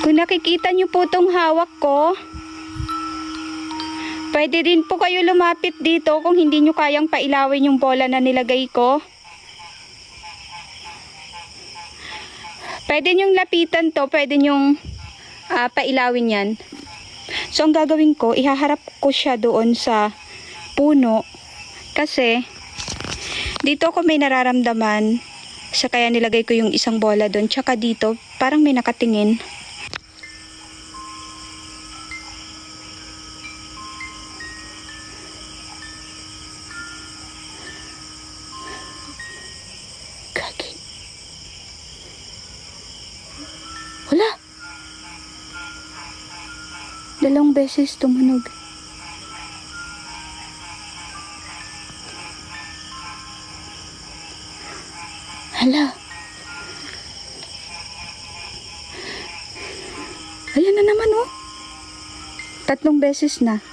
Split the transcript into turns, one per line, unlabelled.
Kung nakikita niyo po itong hawak ko, pwede din po kayo lumapit dito kung hindi niyo kayang pailawin yung bola na nilagay ko. Pwede niyong lapitan to, pwede niyong pailawin yan. So, ang gagawin ko, ihaharap ko siya doon sa puno. Kasi, dito ako may nararamdaman. Sa kaya nilagay ko yung isang bola doon. Tsaka dito, parang may nakatingin. Gagi. Wala. Dalawang beses tumunog. Hala. Ayan na naman oh. 3 beses na.